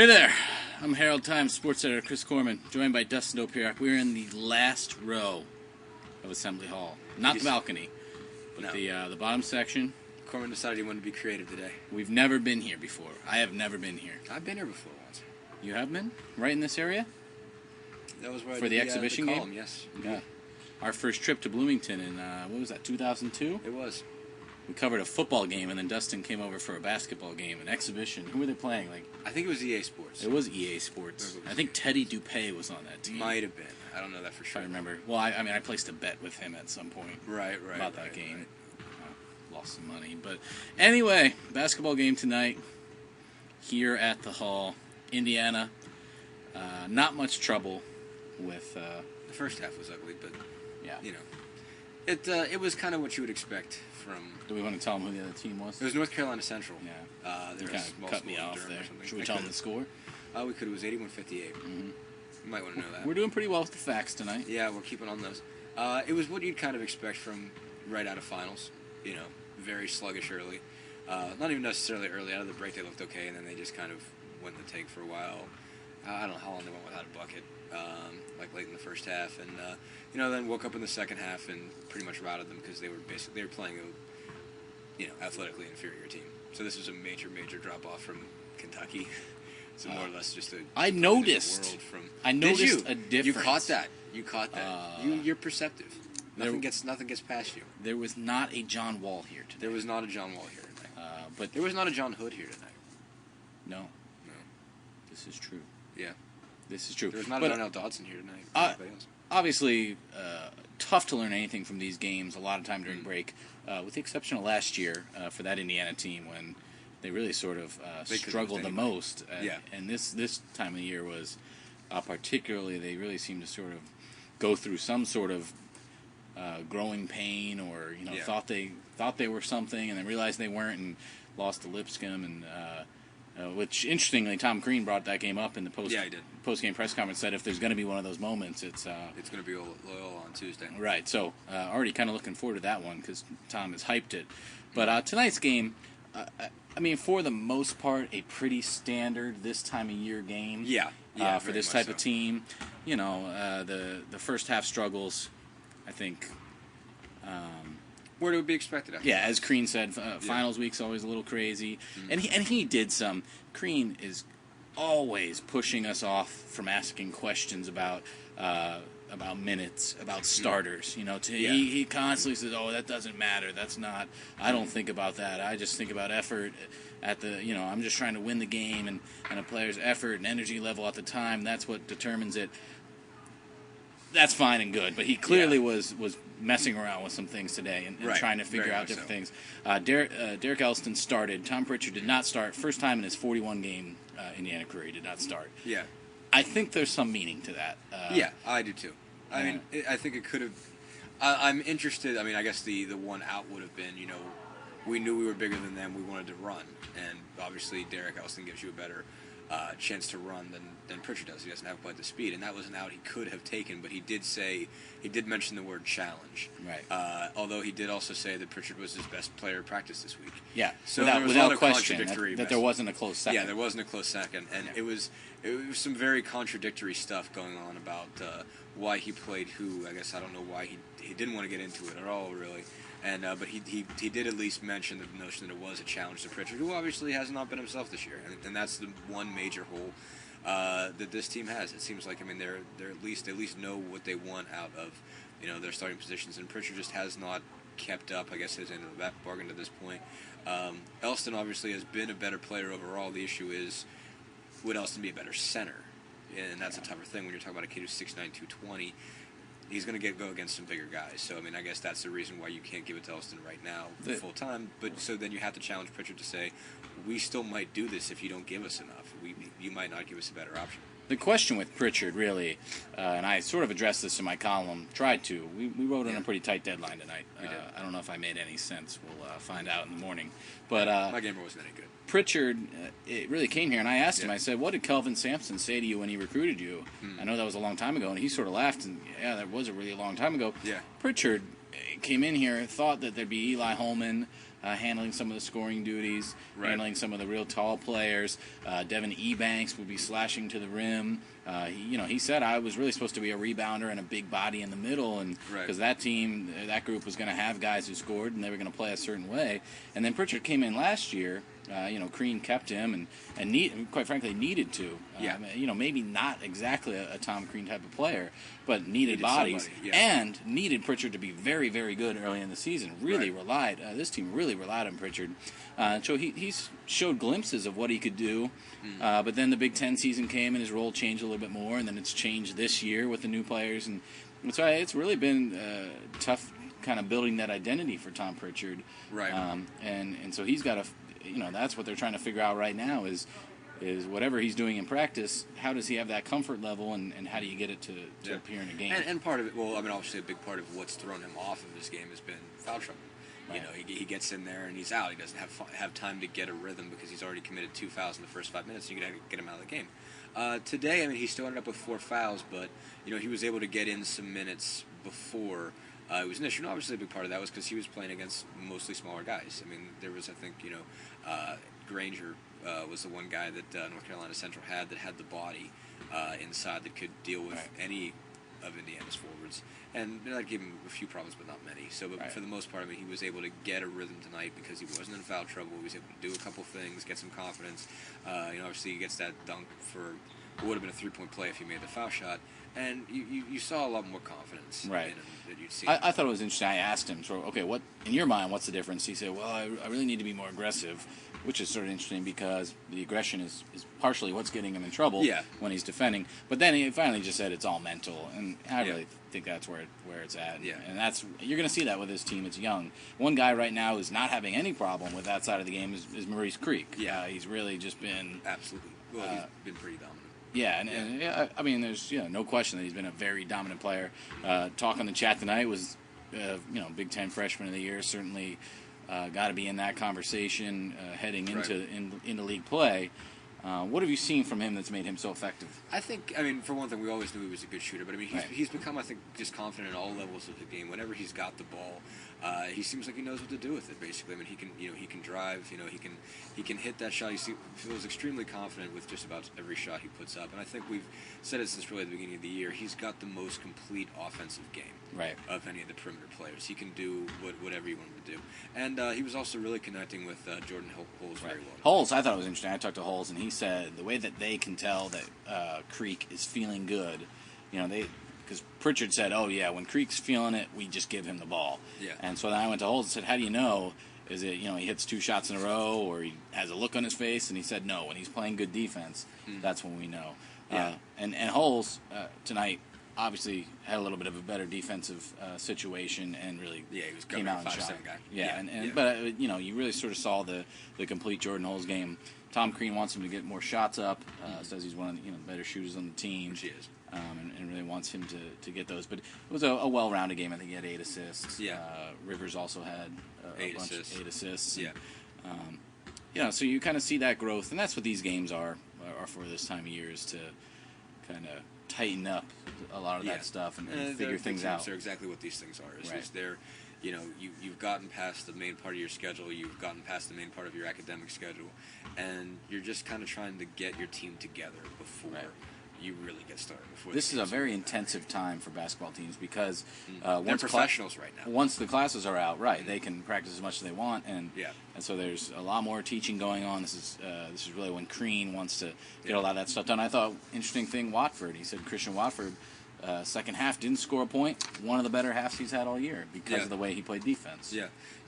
Hey there, I'm Herald-Times sports editor Chris Korman, joined by Dustin Dopirak. We're in the last row of Assembly Hall. Not the balcony, but the bottom section. Korman decided he wanted to be creative today. We've never been here before. I have never been here. I've been here before once. You have been? Right in this area? That was where for the exhibition the game? column, yes. Yeah. Our first trip to Bloomington in, what was that, 2002? It was. We covered a football game, and then Dustin came over for a basketball game, an exhibition. Who were they playing? I think it was EA Sports. It was EA Sports. I think Teddy Dupay was on that team. Might have been. I don't know that for sure. I remember. Well, I placed a bet with him at some point. Right. About that game. Right. Lost some money. But anyway, basketball game tonight here at the Hall. Indiana. Not much trouble with... the first half was ugly, but, yeah. You know. It was kind of what you would expect from... Do we want to tell them who the other team was? It was North Carolina Central. Yeah. They kind of cut me off there. Should we tell them the score? We could. It was 81-58. Mm-hmm. You might want to know that. We're doing pretty well with the facts tonight. Yeah, we're keeping on those. It was what you'd kind of expect from right out of finals. You know, very sluggish early. Not even necessarily early. Out of the break, they looked okay, and then they just kind of went in the tank for a while. I don't know how long they went without a bucket, like late in the first half, and then woke up in the second half and pretty much routed them because they were playing a athletically inferior team. So this was a major drop off from Kentucky. So more or less just a I noticed a difference. You caught that. You're perceptive. Nothing gets past you. There was not a John Wall here today. There was not a John Wall here tonight. But there was not a John Hood here tonight. No. This is true. Yeah. This is true. There was not a Darnell Dodson here tonight. Obviously, tough to learn anything from these games a lot of time during break, with the exception of last year for that Indiana team when they really sort of struggled the most. And this time of the year was particularly, they really seemed to sort of go through some sort of growing pain or, thought they were something and then realized they weren't and lost to Lipscomb and... which, interestingly, Tom Crean brought that game up in the post-game press conference, said if there's going to be one of those moments, it's going to be Loyola on Tuesday. Right, so already kind of looking forward to that one because Tom has hyped it. But tonight's game, for the most part, a pretty standard this time of year game for this type of team. The first half struggles, I think... where it would be expected. As Crean said, finals week's always a little crazy, and he did some. Crean is always pushing us off from asking questions about minutes, about starters. He constantly says, "Oh, that doesn't matter. That's not. I don't think about that. I just think about effort at the. I'm just trying to win the game and a player's effort and energy level at the time. That's what determines it." That's fine and good, but he clearly was messing around with some things today and trying to figure out different things. Derek Elston started. Tom Pritchard did not start. First time in his 41-game Indiana career he did not start. Yeah. I think there's some meaning to that. I do too. I think it could have... I'm interested. I guess the one out would have been, we knew we were bigger than them. We wanted to run. And obviously Derek Elston gives you a better... chance to run than Pritchard does. He doesn't have quite the speed, and that was an out he could have taken. But he did mention the word challenge. Right. Although he did also say that Pritchard was his best player in practice this week. Yeah. So without question, that there wasn't a close second. Yeah, there wasn't a close second, and it was some very contradictory stuff going on about why he played who. I guess I don't know why he didn't want to get into it at all, really. And but he did at least mention the notion that it was a challenge to Pritchard, who obviously has not been himself this year, and that's the one major hole that this team has. It seems like they're at least know what they want out of their starting positions, and Pritchard just has not kept up. I guess his end of the bargain to this point. Elston obviously has been a better player overall. The issue is, would Elston be a better center? And that's a tougher thing when you're talking about a kid who's 6'9", 220. He's going to go against some bigger guys. So, I guess that's the reason why you can't give it to Elston right now full time. But so then you have to challenge Pritchard to say, we still might do this if you don't give us enough. You might not give us a better option. The question with Pritchard, really, and I sort of addressed this in my column, tried to. We wrote on a pretty tight deadline tonight. I don't know if I made any sense. We'll find out in the morning. But my gamer wasn't any good. Pritchard, it really came here, and I asked him, I said, what did Kelvin Sampson say to you when he recruited you? I know that was a long time ago, and he sort of laughed, and that was a really long time ago. Yeah. Pritchard came in here, thought that there'd be Eli Holman, handling some of the scoring duties, handling some of the real tall players. Devin Ebanks would be slashing to the rim. He said I was really supposed to be a rebounder and a big body in the middle, and because that group was going to have guys who scored, and they were going to play a certain way. And then Pritchard came in last year. Crean kept him and quite frankly needed to. Maybe not exactly a Tom Crean type of player, but needed bodies and needed Pritchard to be very, very good early in the season. This team really relied on Pritchard. So he's showed glimpses of what he could do, but then the Big Ten season came and his role changed a little bit more, and then it's changed this year with the new players, and so it's really been tough kind of building that identity for Tom Pritchard. And so he's got to. That's what they're trying to figure out right now is whatever he's doing in practice, how does he have that comfort level, and how do you get it to appear in a game? And part of it, obviously a big part of what's thrown him off of this game has been foul trouble. He gets in there and he's out. He doesn't have time to get a rhythm because he's already committed 2 fouls in the first 5 minutes. So you got to get him out of the game. Today, he still ended up with 4 fouls, but he was able to get in some minutes before. It was an issue, and obviously a big part of that was because he was playing against mostly smaller guys. There was, I think, Granger was the one guy that North Carolina Central had that had the body inside that could deal with any of Indiana's forwards. And that gave him a few problems, but not many. So, for the most part, he was able to get a rhythm tonight because he wasn't in foul trouble. He was able to do a couple things, get some confidence. Obviously he gets that dunk for what would have been a 3-point play if he made the foul shot. And you saw a lot more confidence in him than you'd seen. I thought it was interesting. I asked him, what in your mind, what's the difference? He said, well, I really need to be more aggressive, which is sort of interesting because the aggression is partially what's getting him in trouble when he's defending. But then he finally just said it's all mental, and I really think that's where it's at. And you're going to see that with this team. It's young. One guy right now who's not having any problem with that side of the game is Maurice Creek. He's really just been... Absolutely. Well, he's been pretty dominant. There's no question that he's been a very dominant player. Talk on the chat tonight was, Big Ten Freshman of the Year. Certainly got to be in that conversation heading into league play. What have you seen from him that's made him so effective? I think, for one thing, we always knew he was a good shooter, but he's become, I think, just confident at all levels of the game. Whenever he's got the ball, he seems like he knows what to do with it. Basically, he can drive. He can hit that shot. He feels extremely confident with just about every shot he puts up. And I think we've said it since really the beginning of the year. He's got the most complete offensive game of any of the perimeter players. He can do whatever you want him to do. And he was also really connecting with Jordan Holes very well. Holes, I thought it was interesting. I talked to Holes, and he said the way that they can tell that Creek is feeling good, because Pritchard said, when Creek's feeling it, we just give him the ball. And so then I went to Holes and said, how do you know? Is it, he hits 2 shots in a row, or he has a look on his face? And he said, no, when he's playing good defense, that's when we know. And Holes tonight obviously had a little bit of a better defensive situation and really he was came out and 5'7" shot. guy. But you really sort of saw the complete Jordan Holes game. Tom Crean wants him to get more shots up. Says he's one of the better shooters on the team. Which he is. And really wants him to get those. But it was a well-rounded game. I think he had 8 assists. Rivers also had 8 assists. So you kind of see that growth, and that's what these games are for this time of year, is to kind of tighten up a lot of that stuff and figure things out. They're exactly what these things are. Is they're, you've gotten past the main part of your schedule, you've gotten past the main part of your academic schedule, and you're just kind of trying to get your team together before you really get started. This is a very intensive time for basketball teams because they're professionals right now. Once the classes are out, they can practice as much as they want, and so there's a lot more teaching going on. This is really when Crean wants to get a lot of that stuff done. I thought interesting thing, Watford. He said Christian Watford. Second half didn't score a point. One of the better halves he's had all year because of the way he played defense.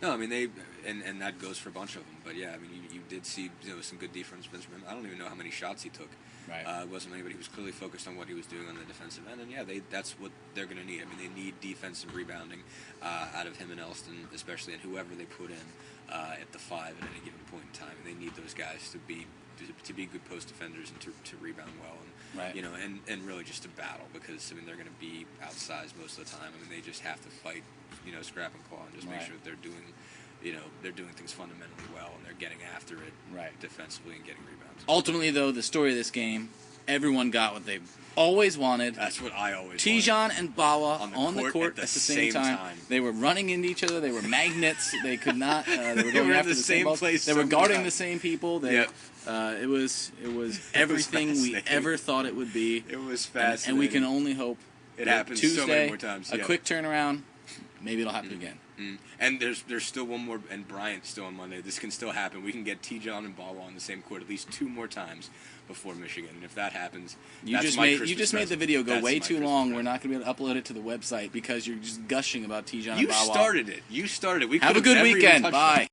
No, they and that goes for a bunch of them. But you did see some good defense from him. I don't even know how many shots he took. It wasn't many, but he was clearly focused on what he was doing on the defensive end. And that's what they're going to need. They need defensive rebounding out of him and Elston, especially, and whoever they put in at the 5 at any given point in time. And they need those guys to be good post defenders and to rebound well. And really just to battle because they're going to be outsized most of the time. They just have to fight, scrap and claw and just make sure that they're doing things fundamentally well and they're getting after it defensively and getting rebounds. Ultimately, though, the story of this game, everyone got what they always wanted. That's what I always Tijan and Bawa on the court at the same time. They were running into each other. They were magnets. They could not. They were going after the same balls. place. They were guarding the same people. It was everything we ever thought it would be. It was fascinating. And we can only hope it happens Tuesday, so many more times. A quick turnaround. Maybe it'll happen again. And there's still one more, and Bryant's still on Monday. This can still happen. We can get Tijan and Bawa on the same court at least 2 more times before Michigan. And if that happens, you just made the video go way too long. We're not going to be able to upload it to the website because you're just gushing about Tijan and Bawa. You started it. We have a good weekend. Bye.